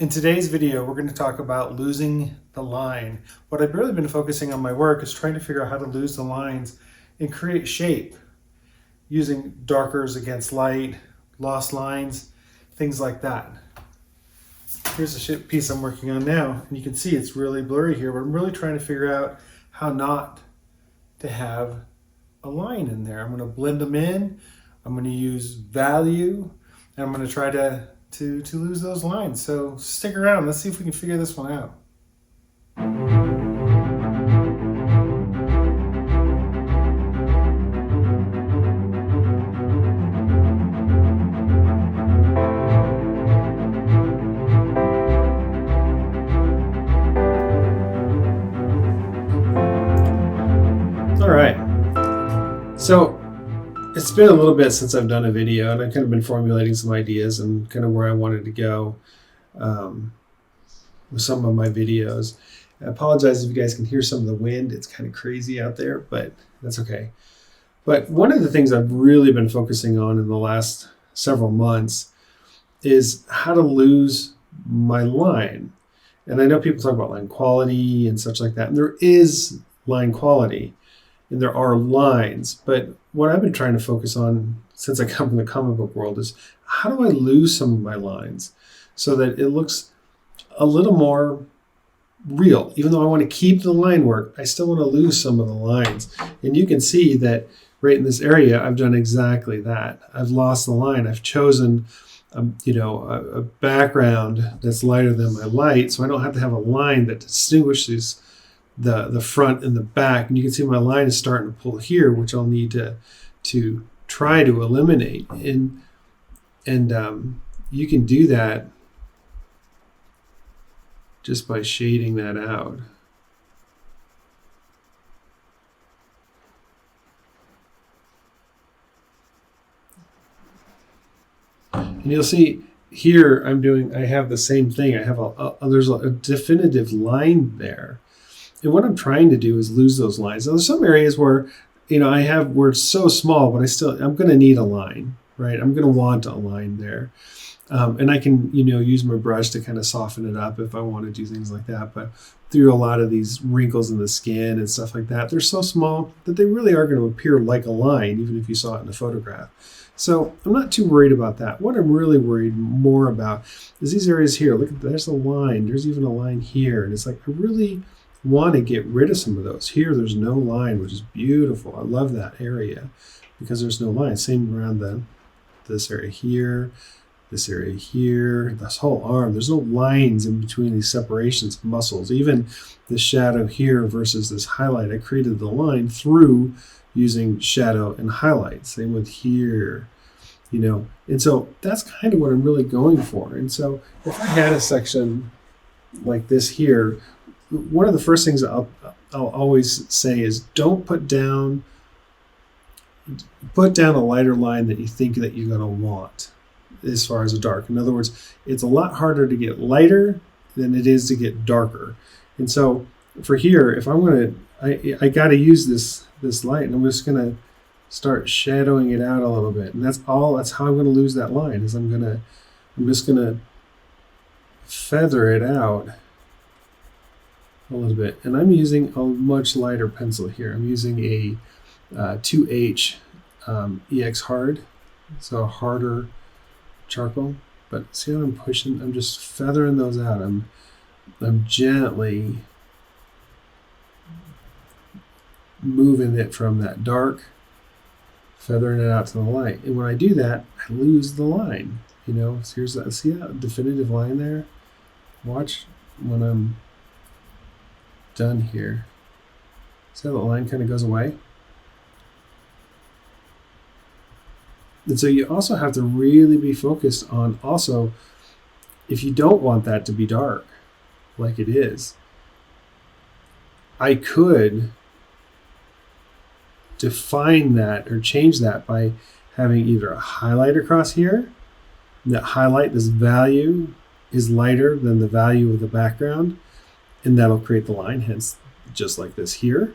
In today's video, we're going to talk about losing the line. What I've really been focusing on my work is trying to figure out how to lose the lines and create shape using darkers against light, lost lines, things like that. Here's a piece I'm working on now, and you can see it's really blurry here, but I'm really trying to figure out how not to have a line in there. I'm going to blend them in, I'm going to use value, and I'm going to try to lose those lines. So stick around. Let's see if we can figure this one out. All right. So it's been a little bit since I've done a video, and I've kind of been formulating some ideas and kind of where I wanted to go with some of my videos. I apologize if you guys can hear some of the wind. It's kind of crazy out there, but that's okay. But one of the things I've really been focusing on in the last several months is how to lose my line. And I know people talk about line quality and such like that, and there is line quality. And there are lines, but what I've been trying to focus on since I come from the comic book world is how do I lose some of my lines so that it looks a little more real. Even though I want to keep the line work, I still want to lose some of the lines. And you can see that right in this area, I've done exactly that. I've lost the line. I've chosen a background that's lighter than my light, so I don't have to have a line that distinguishes the front and the back. And you can see my line is starting to pull here, which I'll need to try to eliminate. And you can do that just by shading that out. And you'll see here I have the same thing. I have there's a definitive line there. And what I'm trying to do is lose those lines. Now, there's some areas where, where it's so small, but I'm going to need a line, right? I'm going to want a line there. And I can, use my brush to kind of soften it up if I want to do things like that. But through a lot of these wrinkles in the skin and stuff like that, they're so small that they really are going to appear like a line, even if you saw it in a photograph. So I'm not too worried about that. What I'm really worried more about is these areas here. Look at, there's a line. There's even a line here. And it's like, I really want to get rid of some of those. Here, there's no line, which is beautiful. I love that area because there's no line. Same around this area here, this area here, this whole arm. There's no lines in between these separations of muscles. Even the shadow here versus this highlight, I created the line through using shadow and highlight. Same with here, And so that's kind of what I'm really going for. And so if I had a section like this here, one of the first things I'll always say is don't put down a lighter line that you think that you're going to want as far as a dark. In other words, it's a lot harder to get lighter than it is to get darker. And so for here, if I'm going to, I got to use this light, and I'm just going to start shadowing it out a little bit. And that's how I'm going to lose that line is I'm just going to feather it out a little bit. And I'm using a much lighter pencil here. I'm using a 2H EX hard, so a harder charcoal. But see how I'm pushing? I'm just feathering those out. I'm gently moving it from that dark, feathering it out to the light. And when I do that, I lose the line. So here's that. See that definitive line there? Watch when I'm done here. See how the line kind of goes away? And so you also have to really be focused on also, if you don't want that to be dark like it is, I could define that or change that by having either a highlight across here. That highlight, this value is lighter than the value of the background, and that'll create the line, hence just like this here,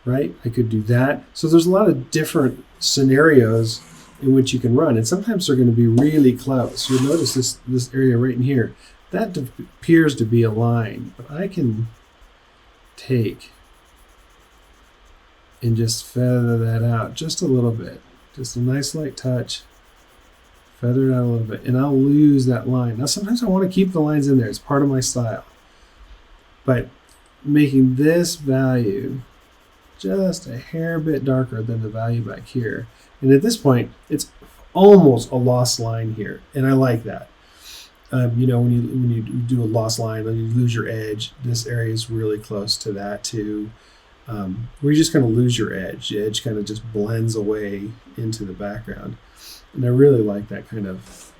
right? I could do that. So there's a lot of different scenarios in which you can run. And sometimes they're going to be really close. You'll notice this area right in here. That appears to be a line, but I can take and just feather that out just a little bit. Just a nice light touch. Feather it out a little bit, and I'll lose that line. Now, sometimes I want to keep the lines in there. It's part of my style. But making this value just a hair bit darker than the value back here. And at this point, it's almost a lost line here, and I like that. When you do a lost line, when you lose your edge, this area is really close to that too. Where you're just going to lose your edge. The edge kind of just blends away into the background. And I really like that kind of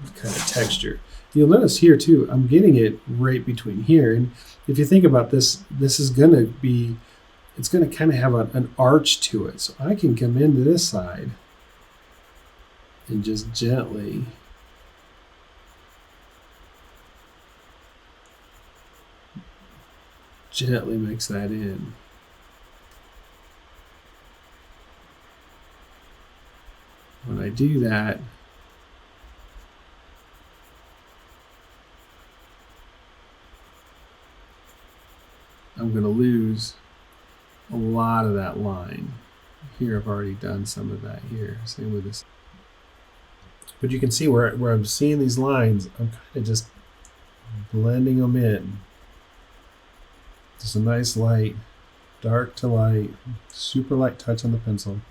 texture. You'll notice here too, I'm getting it right between here. And if you think about this, this is going to be, it's going to kind of have an arch to it. So I can come into this side and just gently mix that in. When I do that, I'm going to lose a lot of that line. Here I've already done some of that here. Same with this. But you can see where I'm seeing these lines, I'm kind of just blending them in. Just a nice light, dark to light, super light touch on the pencil.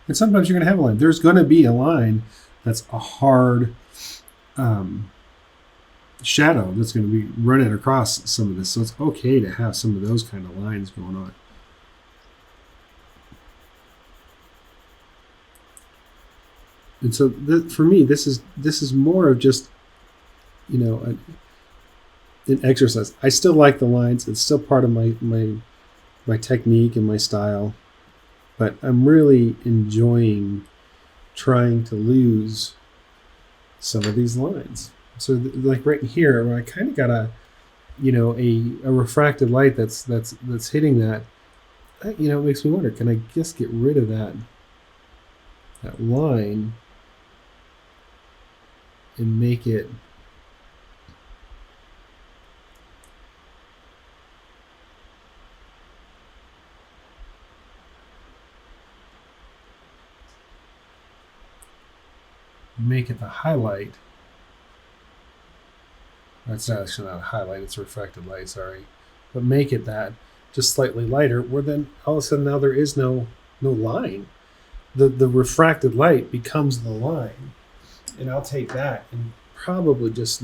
And sometimes you're going to have a line. There's going to be a line that's a hard shadow that's going to be running across some of this. So it's okay to have some of those kind of lines going on. And so for me, this is more of just, an exercise. I still like the lines. It's still part of my technique and my style. But I'm really enjoying trying to lose some of these lines. So like right here, where I kind of got a refracted light that's hitting that, it makes me wonder, can I just get rid of that line and make it the highlight. That's actually not a highlight, it's a reflected light, sorry. But make it that just slightly lighter, where then all of a sudden now there is no line. The refracted light becomes the line. And I'll take that and probably just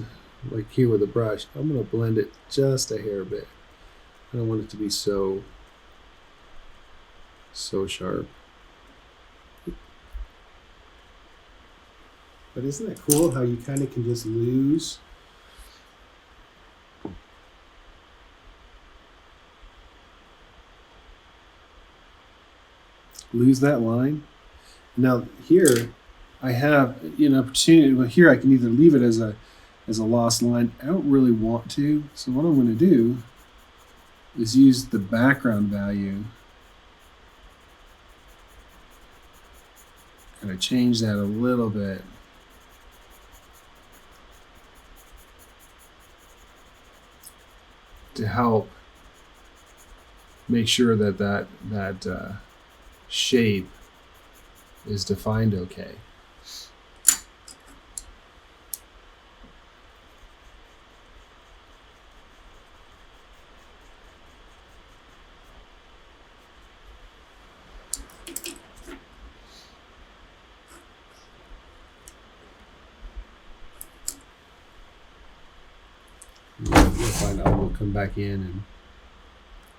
like here with a brush, I'm going to blend it just a hair bit. I don't want it to be so sharp. But isn't that cool how you kind of can just lose that line? Now here I have an opportunity. Well, here I can either leave it as a lost line. I don't really want to. So what I'm going to do is use the background value. Kind of change that a little bit. To help make sure that shape is defined okay. You'll find I will come back in and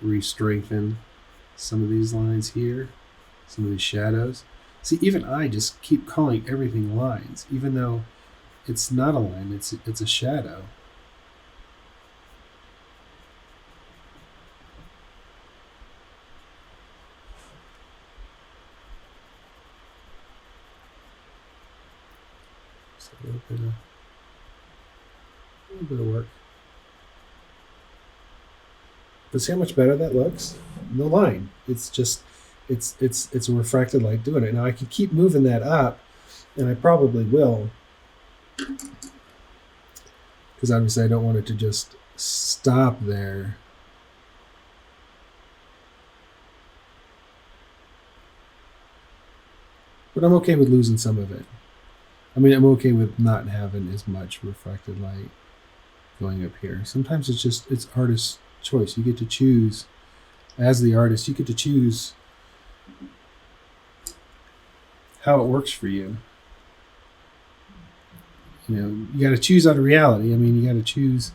re-strengthen some of these lines here, some of these shadows. See, even I just keep calling everything lines, even though it's not a line, it's a shadow. Just a little bit of work. But see how much better that looks? No line. It's just it's a refracted light doing it. Now I could keep moving that up, and I probably will, because obviously I don't want it to just stop there. But I'm okay with losing some of it. I mean, I'm okay with not having as much reflected light going up here. Sometimes it's artist's choice. You get to choose, as the artist, you get to choose how it works for you. You know, you got to choose out of reality. I mean, you got to choose,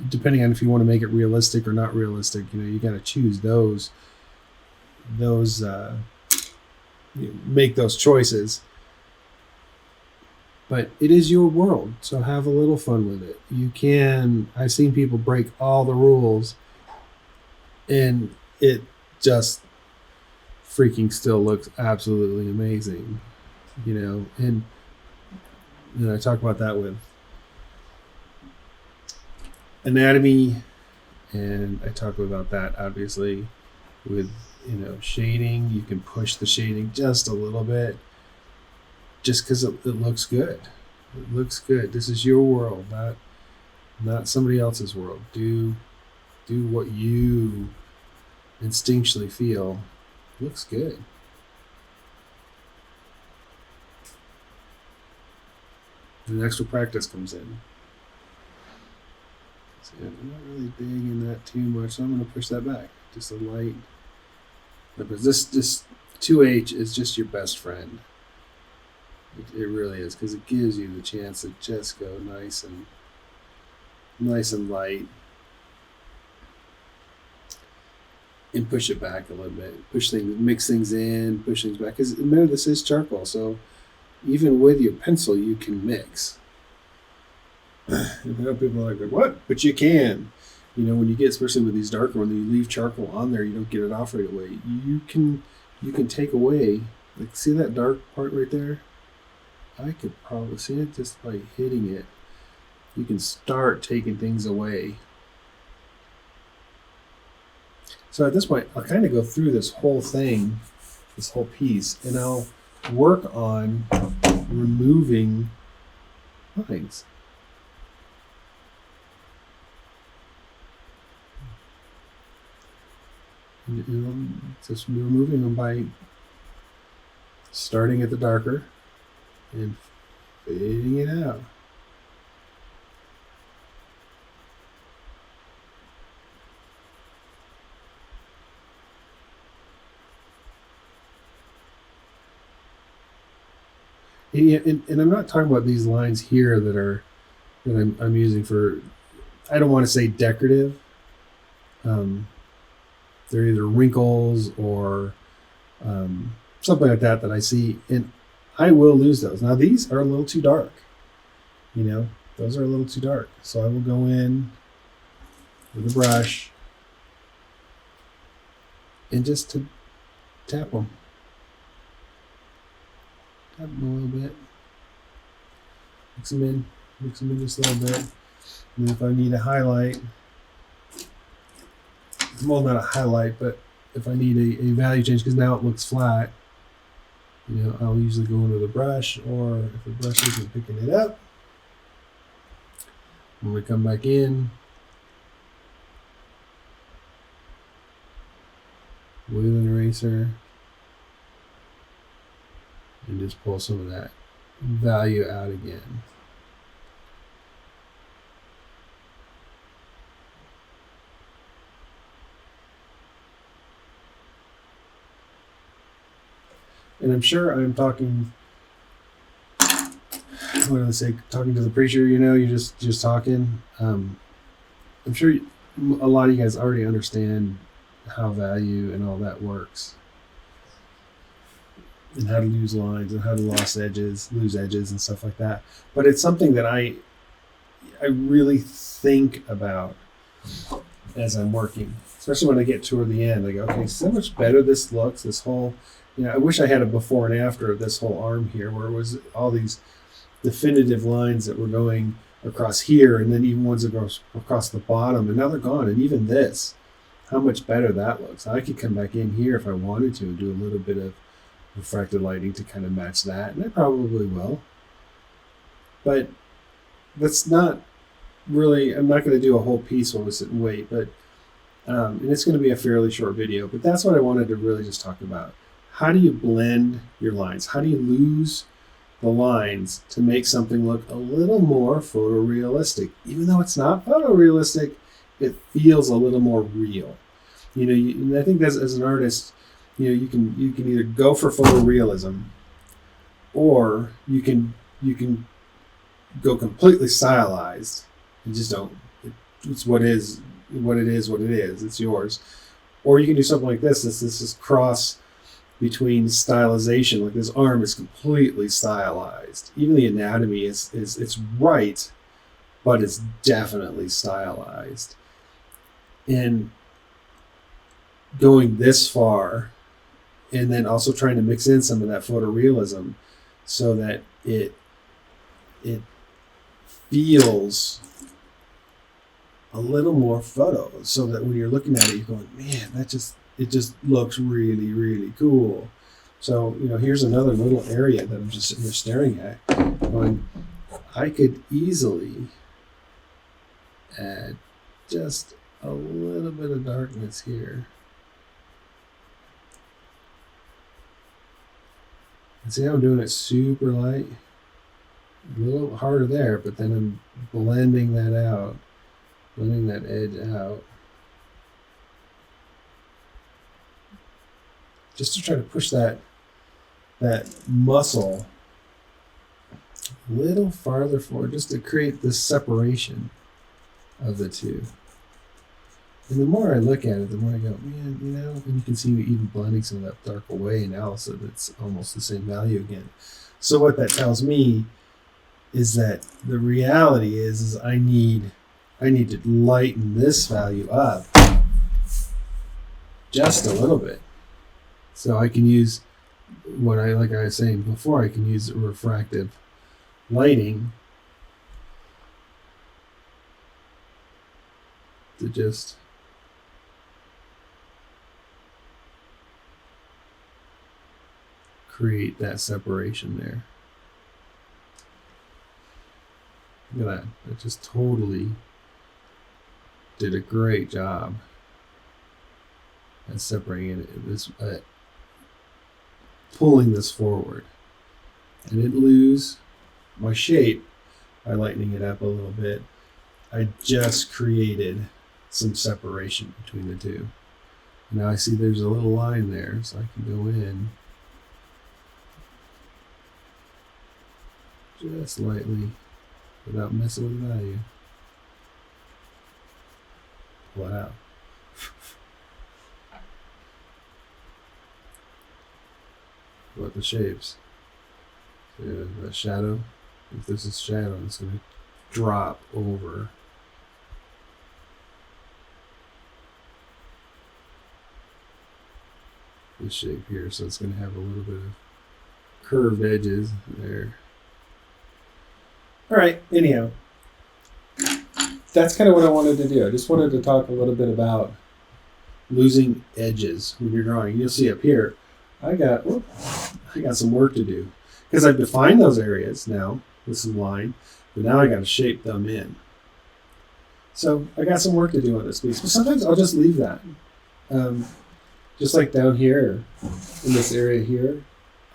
depending on if you want to make it realistic or not realistic. You know, you got to choose those. Make those choices. But it is your world, so have a little fun with it. You can. I've seen people break all the rules, and it just freaking still looks absolutely amazing. You know, and I talk about that with anatomy, and I talk about that obviously with, you know, shading. You can push the shading just a little bit, just because it looks good. It looks good. This is your world, not somebody else's world. Do what you instinctually feel looks good. And extra practice comes in. So I'm not really digging that too much, so I'm going to push that back just a light. But this 2H is just your best friend. It really is, because it gives you the chance to just go nice and light, and push it back a little bit. Mix things in, push things back. Because remember, this is charcoal, so even with your pencil, you can mix. And I know people are like, what? But you can. You know, when you get, especially with these darker ones, you leave charcoal on there, you don't get it off right away. You can take away, like, see that dark part right there? I could probably see it just by hitting it. You can start taking things away. So at this point, I'll kind of go through this whole thing, this whole piece, and I'll work on removing lines. And just removing them by starting at the darker and fading it out. And I'm not talking about these lines here that I'm using for, I don't want to say decorative. They're either wrinkles or something like that I see, and I will lose those. Now these are a little too dark. You know, those are a little too dark. So I will go in with a brush and just to tap them. Tap them a little bit. Mix them in just a little bit. And if I need a highlight, well, not a highlight, but if I need a value change, because now it looks flat, you know, I'll usually go in with a brush, or if the brush isn't picking it up, I'm going to come back in with an eraser and just pull some of that value out again. And I'm sure I'm talking, what do I say, talking to the preacher, you know, you're just talking. I'm sure a lot of you guys already understand how value and all that works, and how to use lines and how to lose edges and stuff like that. But it's something that I really think about as I'm working, especially when I get toward the end. I go, okay, so much better this looks, this whole, you know, I wish I had a before and after of this whole arm here, where it was all these definitive lines that were going across here, and then even ones across the bottom, and now they're gone. And even this, how much better that looks. I could come back in here if I wanted to and do a little bit of refracted lighting to kind of match that, and I probably will. But that's not really, I'm not going to do a whole piece while we sit and wait, but and it's going to be a fairly short video, but that's what I wanted to really just talk about. How do you blend your lines? How do you lose the lines to make something look a little more photorealistic? Even though it's not photorealistic, it feels a little more real. And I think that as an artist, you can either go for photorealism, or you can go completely stylized and just don't. It's what it is. It's yours. Or you can do something like this. This is cross between stylization. Like this arm is completely stylized. Even the anatomy it's right, but it's definitely stylized. And going this far, and then also trying to mix in some of that photorealism so that it feels a little more photo, so that when you're looking at it, you're going, man, it just looks really, really cool. So, here's another little area that I'm just sitting here staring at, going, I could easily add just a little bit of darkness here. And see how I'm doing it super light? A little harder there, but then I'm blending that out. Blending that edge out. Just to try to push that muscle a little farther forward, just to create this separation of the two. And the more I look at it, the more I go, man, and you can see me even blending some of that dark away now, so it's almost the same value again. So what that tells me is that the reality is I need to lighten this value up just a little bit. So I can use like I was saying before, I can use refractive lighting to just create that separation there. Look at that. It just totally did a great job at separating it, pulling this forward. I didn't lose my shape by lightening it up a little bit. I just created some separation between the two. Now I see there's a little line there, so I can go in just lightly without messing with the value. Pull it out. What the shapes? So the shadow. If this is shadow, it's going to drop over. This shape here, so it's going to have a little bit of curved edges there. All right, anyhow, that's kind of what I wanted to do. I just wanted to talk a little bit about losing edges when you're drawing. You'll see up here, I got some work to do, because I've defined those areas now with some line, but now I got to shape them in. So I got some work to do on this piece, but sometimes I'll just leave that. Just like down here in this area here,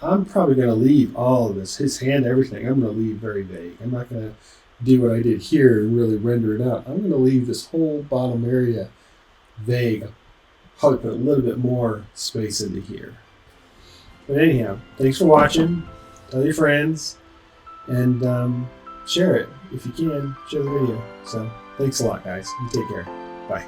I'm probably going to leave all of this, his hand, everything. I'm going to leave very vague. I'm not going to do what I did here and really render it out. I'm going to leave this whole bottom area vague. I'll probably put a little bit more space into here. But anyhow, thanks for watching. Tell your friends, and share it if you can. Share the video. So thanks a lot, guys. You take care. Bye.